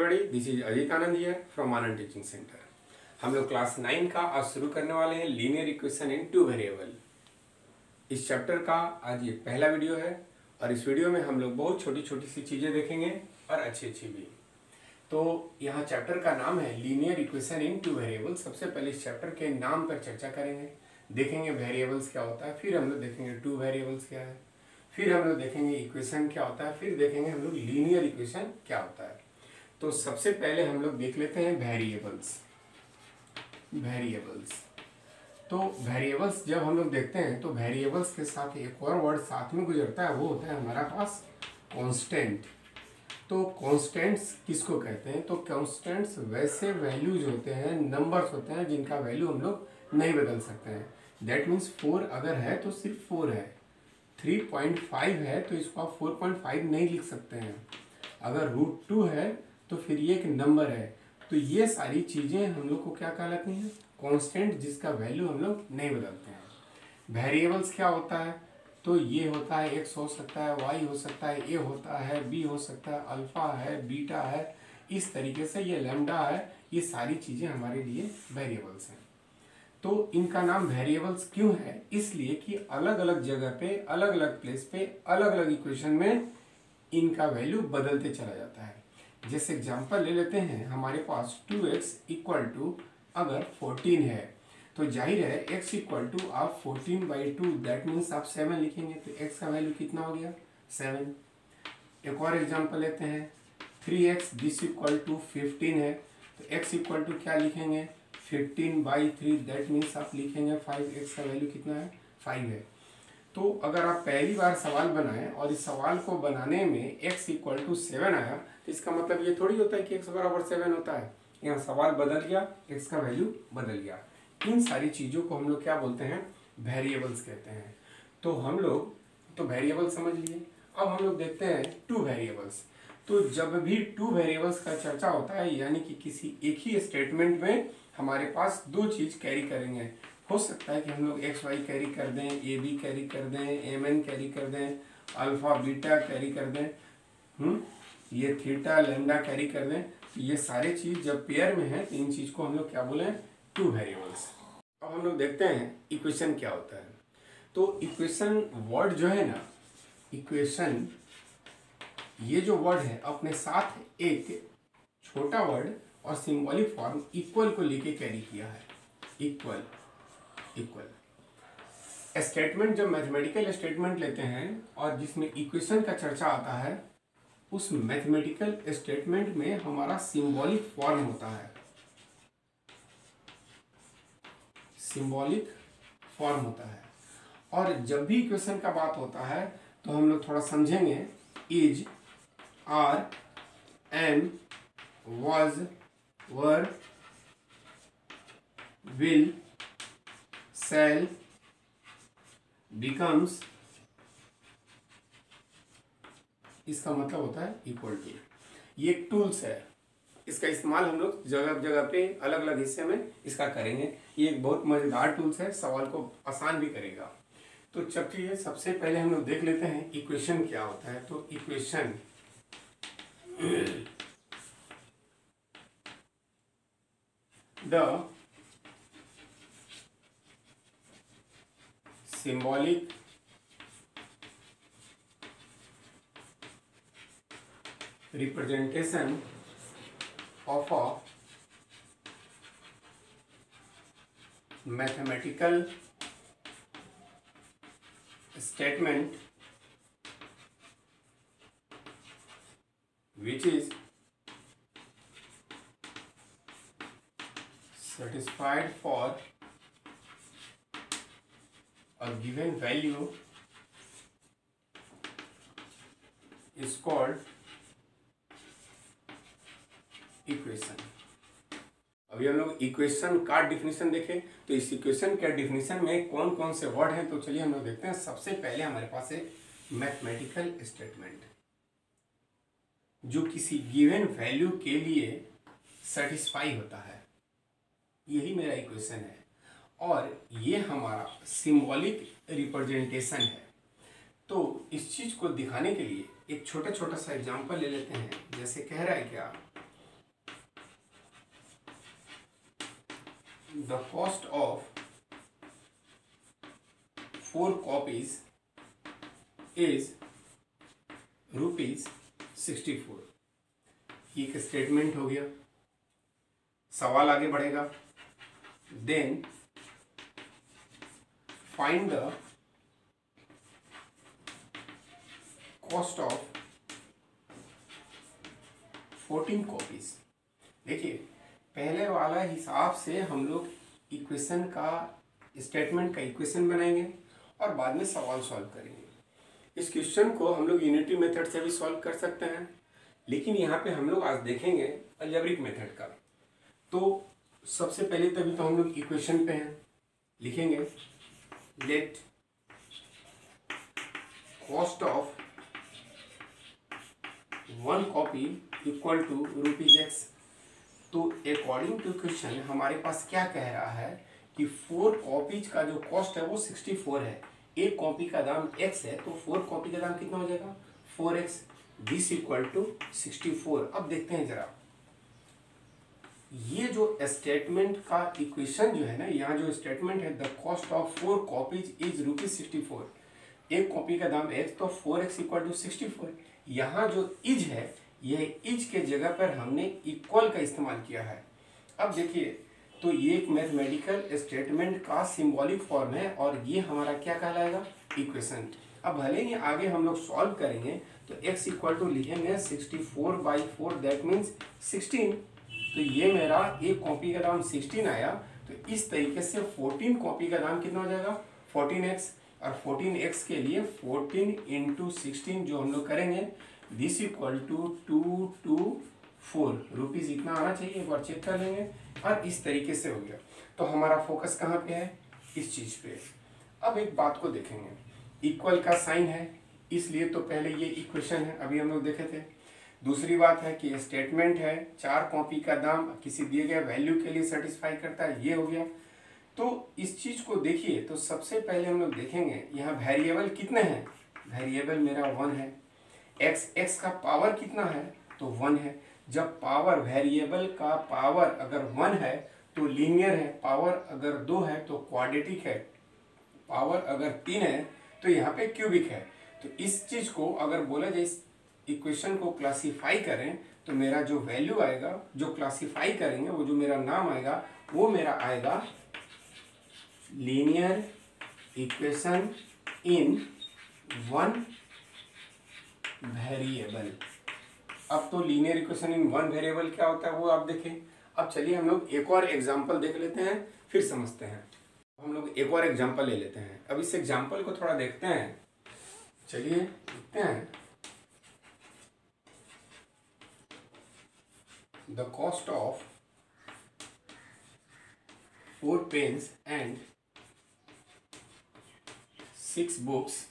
Everybody, this is Ajit Anand here from Anand teaching centre. हम लोग class 9 का आज शुरू करने वाले हैं linear equation in two variable. इस चैप्टर का आज ये पहला वीडियो है और इस वीडियो में हम लोग बहुत छोटी छोटी सी चीज़ें देखेंगे और अच्छी अच्छी भी। तो यहाँ चैप्टर का नाम है linear equation in two variable. सबसे पहले इस चैप्टर के नाम पर चर्चा करेंगे, देखेंगे वेरिएबल्स क्या होता है, फिर हम लोग देखेंगे टू वेरिएबल्स क्या है, फिर हम लोग देखेंगे इक्वेशन क्या होता है, फिर देखेंगे हम लोग लीनियर इक्वेशन क्या होता है। तो सबसे पहले हम लोग देख लेते हैं वेरिएबल्स। तो वेरिएबल्स जब हम लोग देखते हैं तो वेरिएबल्स के साथ एक और वर्ड साथ में गुजरता है, वो होता है हमारा पास कांस्टेंट। तो कांस्टेंट्स किसको कहते हैं? तो कांस्टेंट्स वैसे वैल्यूज होते हैं, नंबर्स होते हैं जिनका वैल्यू हम लोग नहीं बदल सकते हैं। दैट मीन्स 4 अगर है तो सिर्फ 4 है, 3.5 है तो इसको आप 4.5 नहीं लिख सकते हैं, अगर √2 है तो फिर ये एक नंबर है। तो ये सारी चीज़ें हम लोग को क्या कहलाती हैं? कांस्टेंट, जिसका वैल्यू हम लोग नहीं बदलते हैं। वेरिएबल्स क्या होता है? तो ये होता है x हो सकता है, y हो सकता है, a होता है, b हो सकता है, अल्फा है, बीटा है, इस तरीके से ये लैम्डा है। ये सारी चीज़ें हमारे लिए वेरिएबल्स हैं। तो इनका नाम वेरिएबल्स क्यों है? इसलिए कि अलग अलग जगह पे, अलग अलग प्लेस पे, अलग अलग इक्वेशन में इनका वैल्यू बदलते चला जाता है। जैसे एग्जांपल ले लेते हैं, हमारे पास 2x इक्वल टू अगर 14 है तो जाहिर है x इक्वल टू आप 14/2 दैट मीन्स आप 7 लिखेंगे, तो x का वैल्यू कितना हो गया? 7। एक और एग्जांपल लेते हैं, 3x दिस इक्वल टू 15 है तो x इक्वल टू क्या लिखेंगे? 15/3 दैट मीन्स आप लिखेंगे 5। x का वैल्यू कितना है? 5 है। तो अगर आप पहली बार सवाल बनाएं और इस सवाल को बनाने में x इक्वल टू 7 आया तो इसका मतलब ये थोड़ी होता है कि x बराबर 7 होता है। यहाँ सवाल बदल गया, x का वैल्यू बदल गया। इन सारी चीज़ों को हम लोग क्या बोलते हैं? वेरिएबल्स कहते हैं। तो हम लोग तो वेरिएबल समझ लिए। अब हम लोग देखते हैं टू वेरिएबल्स। तो जब भी टू वेरिएबल्स का चर्चा होता है, यानी कि किसी एक ही स्टेटमेंट में हमारे पास दो चीज़ कैरी करेंगे। हो सकता है कि हम लोग एक्स वाई कैरी कर दें, ए बी कैरी कर दें, एम एन कैरी कर दें, अल्फा बीटा कैरी कर दें, ये थीटा लैम्डा कैरी कर दें। तो ये सारे चीज़ जब पेयर में है तो इन चीज़ को हम लोग क्या बोले? Two variables. अब हम लोग देखते हैं इक्वेशन क्या होता है। तो इक्वेशन वर्ड जो है ना, इक्वेशन ये जो वर्ड है अपने साथ एक छोटा वर्ड और सिंबॉलिक फॉर्म इक्वल को लेके कैरी किया है। इक्वल स्टेटमेंट, जब मैथमेटिकल स्टेटमेंट लेते हैं और जिसमें इक्वेशन का चर्चा आता है, उस मैथमेटिकल स्टेटमेंट में हमारा सिंबॉलिक फॉर्म होता है, सिंबॉलिक फॉर्म होता है। और जब भी इक्वेशन का बात होता है तो हम लोग थोड़ा समझेंगे। Is, are, am, was, were, will, shall, becomes, इसका मतलब होता है इक्वल टू। ये एक टूल्स है, इसका इस्तेमाल हम लोग जगह जगह पे अलग अलग हिस्से में इसका करेंगे। ये एक बहुत मज़ेदार टूल्स है, सवाल को आसान भी करेगा। तो चलिए सबसे पहले हम लोग देख लेते हैं इक्वेशन क्या होता है। तो equation the symbolic representation of a mathematical statement which is satisfied for a given value is called equation. अभी हम लोग इक्वेशन का डिफिनीशन देखें तो इस इक्वेशन के डिफिनीशन में कौन कौन से वर्ड हैं, तो चलिए हम लोग देखते हैं। सबसे पहले हमारे पास है मैथमेटिकल स्टेटमेंट, जो किसी गिवन वैल्यू के लिए सेटिस्फाई होता है, यही मेरा इक्वेशन है। और ये हमारा सिंबॉलिक रिप्रेजेंटेशन है। तो इस चीज़ को दिखाने के लिए एक छोटा छोटा सा एग्जांपल ले लेते हैं। जैसे कह रहा है क्या the cost of 4 copies is ₹64। एक स्टेटमेंट हो गया। सवाल आगे बढ़ेगा, then find the cost of 14 copies. देखिए, पहले वाला हिसाब से हम लोग इक्वेशन का, स्टेटमेंट का इक्वेशन बनाएंगे और बाद में सवाल सॉल्व करेंगे। इस क्वेश्चन को हम लोग यूनिटी मेथड से भी सॉल्व कर सकते हैं, लेकिन यहाँ पे हम लोग आज देखेंगे अलजेब्रिक मेथड का। तो सबसे पहले तभी तो हम लोग इक्वेशन पे हैं, लिखेंगे let cost of 1 copy equal to ₹x। तो अकॉर्डिंग टू क्वेश्चन हमारे पास क्या कह रहा है कि 4 कॉपीज का जो कॉस्ट है वो 64 है। एक कॉपी का दाम x है, तो 4 कॉपी का दाम कितना हो जाएगा? 4x। This equal to 64। अब देखते हैं जरा, ये जो स्टेटमेंट का इक्वेशन जो है ना, यहाँ जो स्टेटमेंट है the cost of 4 copies is ₹64, एक कॉपी का दाम x, तो 4x इक्वल टू 64। यहाँ जो इज है, यह इज के जगह पर हमने इक्वल का इस्तेमाल किया है। अब देखिए, तो ये एक मैथमेटिकल स्टेटमेंट का सिंबॉलिक फॉर्म है और ये हमारा क्या कहलाएगा? इक्वेशन। अब भले ही आगे हम लोग सॉल्व करेंगे तो x इक्वल टू लिखेंगे 64/4, दैट मीन्स 16। तो ये मेरा एक कॉपी का दाम 16 आया, तो इस तरीके से 14 कॉपी का दाम कितना हो जाएगा? 14x। और 14x के लिए 14 × 16 जो हम लोग करेंगे, दिस इक्वल टू 224 रुपीज़ इतना आना चाहिए। एक बार चेक कर लेंगे। और इस तरीके से हो गया। तो हमारा फोकस कहाँ पे है? इस चीज़ पे। अब एक बात को देखेंगे, इक्वल का साइन है, इसलिए तो पहले ये इक्वेशन है, अभी हम लोग देखे थे। दूसरी बात है कि स्टेटमेंट है, 4 कॉपी का दाम किसी दिए गए वैल्यू के लिए सेटिस्फाई करता है, ये हो गया। तो इस चीज़ को देखिए, तो सबसे पहले हम लोग देखेंगे यहाँ वेरिएबल कितने हैं। वेरिएबल मेरा 1 है। x का पावर कितना है? तो 1 है। जब पावर, वेरिएबल का पावर अगर 1 है तो लीनियर है, पावर अगर 2 है तो क्वाड्रेटिक है, पावर अगर 3 है तो यहाँ पे क्यूबिक है। तो इस चीज़ को अगर बोला जाए, इस इक्वेशन को क्लासीफाई करें, तो मेरा जो वैल्यू आएगा, जो क्लासीफाई करेंगे, वो जो मेरा नाम आएगा, वो मेरा आएगा लीनियर इक्वेशन इन 1 वेरिएबल। अब तो लीनियर इक्वेशन इन 1 वेरिएबल क्या होता है वो आप देखें। अब चलिए हम लोग एक और एग्जांपल देख लेते हैं, फिर समझते हैं। हम लोग एक और एग्जांपल ले लेते हैं। अब इस एग्जांपल को थोड़ा देखते हैं। चलिए देखते हैं। The cost of 4 pens and 6 books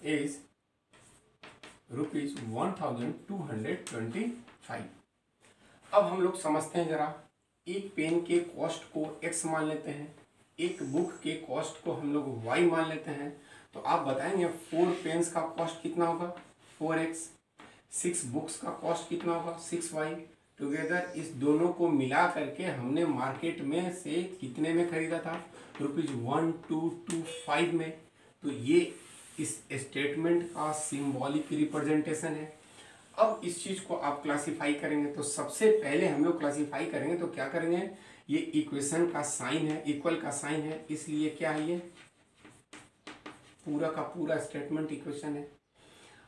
is ₹1225। अब हम लोग समझते हैं जरा, एक पेन के कॉस्ट को x मान लेते हैं, एक बुक के कॉस्ट को हम लोग y मान लेते हैं। तो आप बताएंगे 4 पेन्स का कॉस्ट कितना होगा? 4x। 6 बुक्स का कॉस्ट कितना होगा? 6y। टुगेदर इस दोनों को मिला करके हमने मार्केट में से कितने में खरीदा था? ₹1225 में। तो ये इस स्टेटमेंट का सिंबॉलिक रिप्रेजेंटेशन है। अब इस चीज़ को आप क्लासिफाई करेंगे, तो सबसे पहले हम लोग क्लासिफाई करेंगे तो क्या करेंगे? ये इक्वेशन का साइन है, इक्वल का साइन है, इसलिए क्या है, ये पूरा का पूरा स्टेटमेंट इक्वेशन है।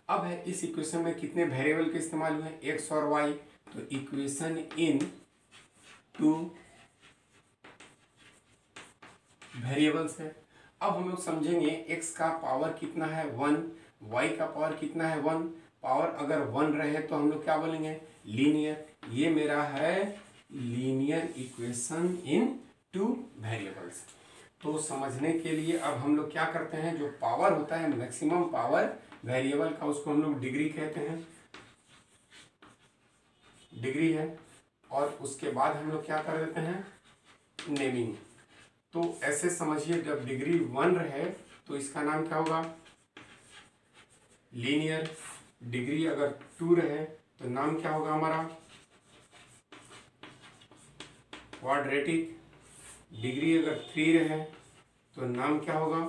अब है इस इक्वेशन में कितने वेरिएबल के इस्तेमाल हुए? x और y। तो इक्वेशन इन 2 वेरिएबल्स है। अब हम लोग समझेंगे x का पावर कितना है? 1, y का पावर कितना है? 1। पावर अगर 1 रहे तो हम लोग क्या बोलेंगे? लीनियर। ये मेरा है लीनियर इक्वेशन इन 2 वेरिएबल्स। तो समझने के लिए अब हम लोग क्या करते हैं, जो पावर होता है मैक्सिमम पावर वेरिएबल का, उसको हम लोग डिग्री कहते हैं, डिग्री है। और उसके बाद हम लोग क्या कर देते हैं? नेमिंग। तो ऐसे समझिए, जब डिग्री 1 रहे तो इसका नाम क्या होगा? लीनियर। डिग्री अगर 2 रहे तो नाम क्या होगा हमारा? क्वाड्रेटिक, डिग्री अगर 3 रहे तो नाम क्या होगा?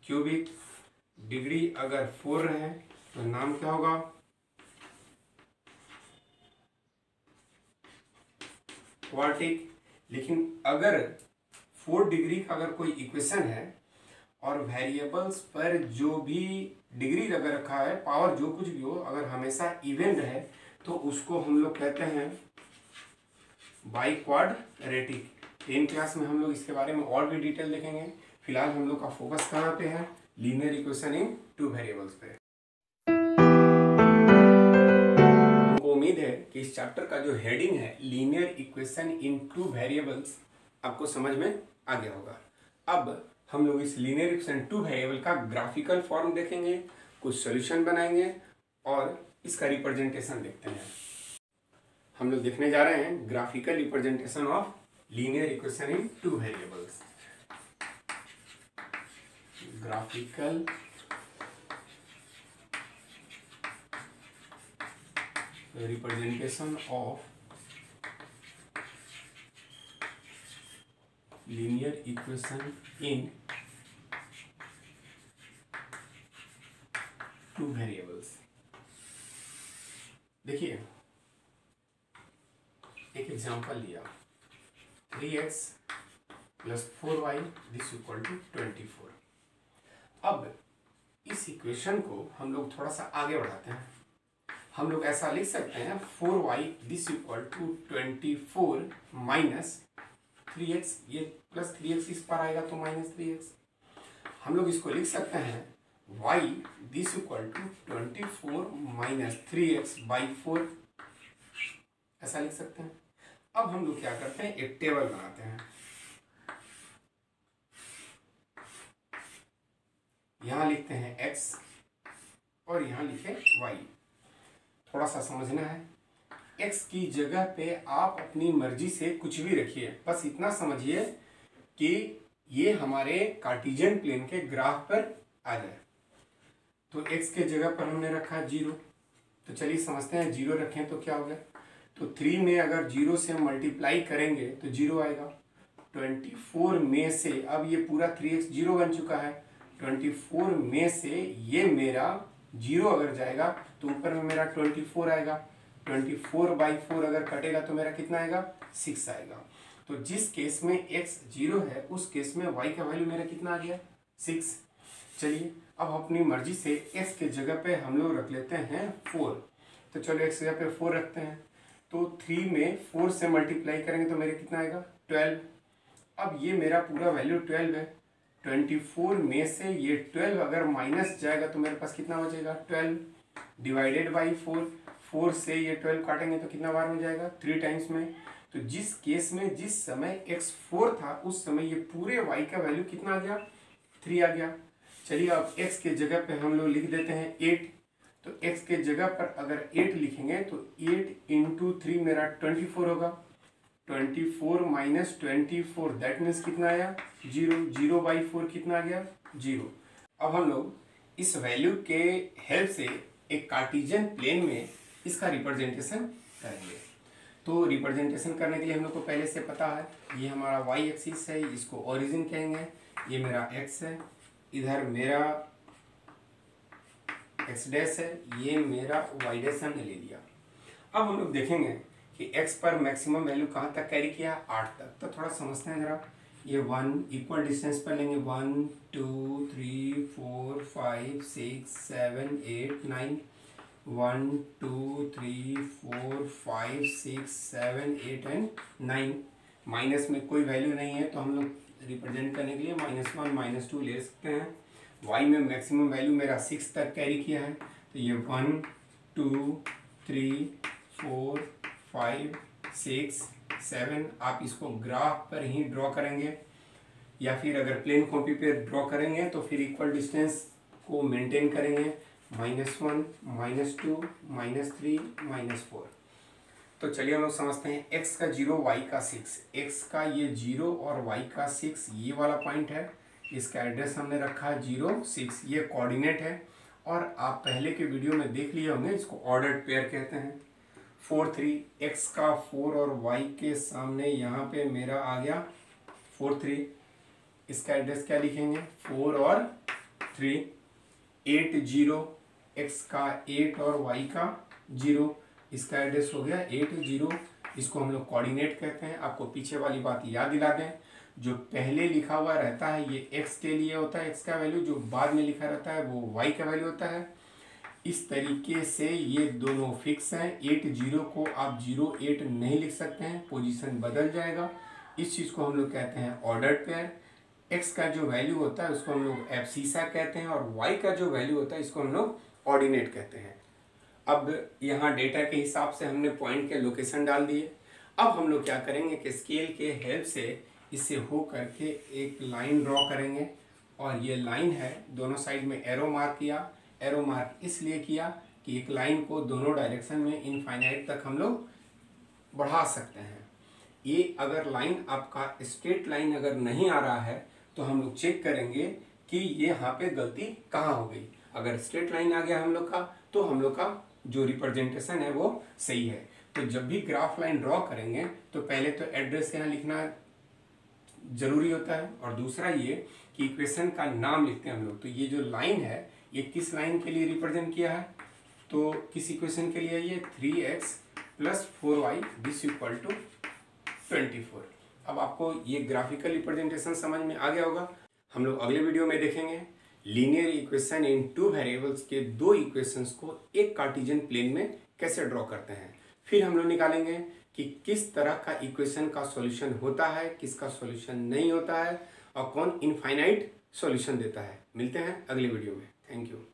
क्यूबिक, डिग्री अगर 4 रहे तो नाम क्या होगा? क्वार्टिक। लेकिन अगर 4 डिग्री का अगर कोई इक्वेशन है और वेरिएबल्स पर जो भी डिग्री लगा रखा है, पावर जो कुछ भी हो, अगर हमेशा इवन रहे तो उसको हम लोग कहते हैं बाइक्वाड्रेटिक। 10 क्लास में हम लोग इसके बारे में और भी डिटेल देखेंगे। फिलहाल हम लोग का फोकस कहाँ पे है? लीनियर इक्वेशन इन 2 वेरिएबल्स पे। हमको उम्मीद है कि इस चैप्टर का जो हेडिंग है लीनियर इक्वेशन इन 2 वेरिएबल्स आपको समझ में आ गया होगा। अब हम लोग इस लीनियर इक्वेशन 2 वेरिएबल का ग्राफिकल फॉर्म देखेंगे, कुछ सॉल्यूशन बनाएंगे और इसका रिप्रेजेंटेशन देखते हैं। हम लोग देखने जा रहे हैं graphical representation of linear equation in 2 variables. Graphical representation of linear equation in 2 variables. देखिए, एक एग्जांपल लिया, 3x plus 4y this equal to 24। अब इस इक्वेशन को हम लोग थोड़ा सा आगे बढ़ाते हैं। हम लोग ऐसा लिख सकते हैं 4y this equal to 24 minus 3x, ये प्लस 3x इस पर आएगा तो माइनस 3x। हम लोग इसको लिख सकते हैं y this equal to 24 minus 3x by 4, ऐसा लिख सकते हैं। अब हम लोग क्या करते हैं, एक टेबल बनाते हैं। यहां लिखते हैं x और यहां लिखे y। थोड़ा सा समझना है, x की जगह पे आप अपनी मर्जी से कुछ भी रखिए, बस इतना समझिए कि ये हमारे कार्टेशियन प्लेन के ग्राफ पर आ जाए। तो x के जगह पर हमने रखा 0, तो चलिए समझते हैं 0 रखें तो क्या हो गया। तो 3 में अगर 0 से मल्टीप्लाई करेंगे तो 0 आएगा। 24 में से, अब ये पूरा 3x 0 बन चुका है, 24 में से ये मेरा 0 अगर जाएगा तो ऊपर में मेरा 24 आएगा। 24 बाई 4 अगर कटेगा तो मेरा कितना आएगा? 6 आएगा। तो जिस केस में x 0 है उस केस में y का वैल्यू मेरा कितना आ गया? 6। चलिए अब अपनी मर्जी से x के जगह पे हम लोग रख लेते हैं 4। तो चलो x की जगह पे 4 रखते हैं, तो 3 में 4 से मल्टीप्लाई करेंगे तो मेरे कितना आएगा? 12। अब ये मेरा पूरा वैल्यू 12 है। 24 में से ये 12 अगर माइनस जाएगा तो मेरे पास कितना बचेगा? 12 डिवाइडेड बाई 4। 4 से ये 12 काटेंगे तो कितना बार में जाएगा? 3 टाइम्स में। तो जिस केस में जिस समय x 4 था उस समय ये पूरे y का वैल्यू कितना आ गया? 3 आ गया। चलिए अब x के जगह पे हम लोग लिख देते हैं 8। तो x के जगह पर अगर 8 लिखेंगे तो 8 इंटू 3 मेरा 24 होगा। 24 माइनस 24 दैट मीन्स कितना आया? 0। 0 बाई 4 कितना आ गया? 0। अब हम लोग इस वैल्यू के हेल्प से एक कार्टेशियन प्लेन में इसका रिप्रेजेंटेशन करेंगे। तो रिप्रेजेंटेशन करने के लिए हम लोग को पहले से पता है, ये हमारा y एक्सिस है, इसको ओरिजिन कहेंगे, ये मेरा x है, इधर मेरा x डैश है, ये मेरा y डैश हमने ले लिया। अब हम लोग देखेंगे कि x पर मैक्सिमम वैल्यू कहाँ तक कैरी किया? 8 तक। तो थोड़ा समझते हैं जरा। ये 1 इक्वल डिस्टेंस पर लेंगे, 1 2 3 4 5 6 7 8 9, 1 2 3 4 5 6 7 8 एंड 9। माइनस में कोई वैल्यू नहीं है तो हम लोग रिप्रेजेंट करने के लिए -1 -2 ले सकते हैं। y में मैक्सिमम वैल्यू मेरा 6 तक कैरी किया है, तो ये 1 2 3 4 5 6 7। आप इसको ग्राफ पर ही ड्रॉ करेंगे या फिर अगर प्लेन कॉपी पे ड्रॉ करेंगे तो फिर इक्वल डिस्टेंस को मेंटेन करेंगे, -1 -2 -3 -4। तो चलिए हम लोग समझते हैं x का 0 y का 6, x का ये 0 और y का 6 ये वाला पॉइंट है, इसका एड्रेस हमने रखा है 0 6, ये कोऑर्डिनेट है। और आप पहले के वीडियो में देख लिए होंगे, इसको ऑर्डर्ड पेयर कहते हैं। 4 3, x का 4 और y के सामने यहाँ पे मेरा आ गया 4 3, इसका एड्रेस क्या लिखेंगे 4 और 3, 8 0, x का 8 और y का 0, इसका एड्रेस हो गया 8 0। इसको हम लोग कोऑर्डिनेट कहते हैं। आपको पीछे वाली बात याद दिला दें, जो पहले लिखा हुआ रहता है ये x के लिए होता है, x का वैल्यू, जो बाद में लिखा रहता है वो y का वैल्यू होता है। इस तरीके से ये दोनों फिक्स हैं। 8 0 को आप 0 8 नहीं लिख सकते हैं, पोजीशन बदल जाएगा। इस चीज़ को हम लोग कहते हैं ऑर्डर्ड पेयर। x का जो वैल्यू होता है उसको हम लोग एब्सिसा कहते हैं, और y का जो वैल्यू होता है इसको हम लोग ऑर्डिनेट कहते हैं। अब यहाँ डेटा के हिसाब से हमने पॉइंट के लोकेशन डाल दिए। अब हम लोग क्या करेंगे कि स्केल के हेल्प से इसे हो करके एक लाइन ड्रॉ करेंगे, और ये लाइन है, दोनों साइड में एरो मार्क किया। एरो मार्क इसलिए किया कि एक लाइन को दोनों डायरेक्शन में इनफाइनाइट तक हम लोग बढ़ा सकते हैं। ये अगर लाइन आपका स्ट्रेट लाइन अगर नहीं आ रहा है तो हम लोग चेक करेंगे कि ये यहाँ पे गलती कहाँ हो गई। अगर स्ट्रेट लाइन आ गया हम लोग का तो हम लोग का जो रिप्रेजेंटेशन है वो सही है। तो जब भी ग्राफ लाइन ड्रॉ करेंगे तो पहले तो एड्रेस यहाँ लिखना जरूरी होता है, और दूसरा ये कि इक्वेशन का नाम लिखते हैं हम लोग। तो ये जो लाइन है ये किस लाइन के लिए रिप्रेजेंट किया है, तो किस इक्वेशन के लिए, ये 3x + 4y this equal to 24। अब आपको ये ग्राफिकल रिप्रेजेंटेशन समझ में आ गया होगा। हम लोग अगले वीडियो में देखेंगे लीनियर इक्वेशन इन 2 वेरिएबल्स के 2 इक्वेशंस को एक कार्टेशियन प्लेन में कैसे ड्रॉ करते हैं। फिर हम लोग निकालेंगे कि किस तरह का इक्वेशन का सॉल्यूशन होता है, किसका सॉल्यूशन नहीं होता है, और कौन इनफाइनाइट सॉल्यूशन देता है। मिलते हैं अगले वीडियो में। Thank you.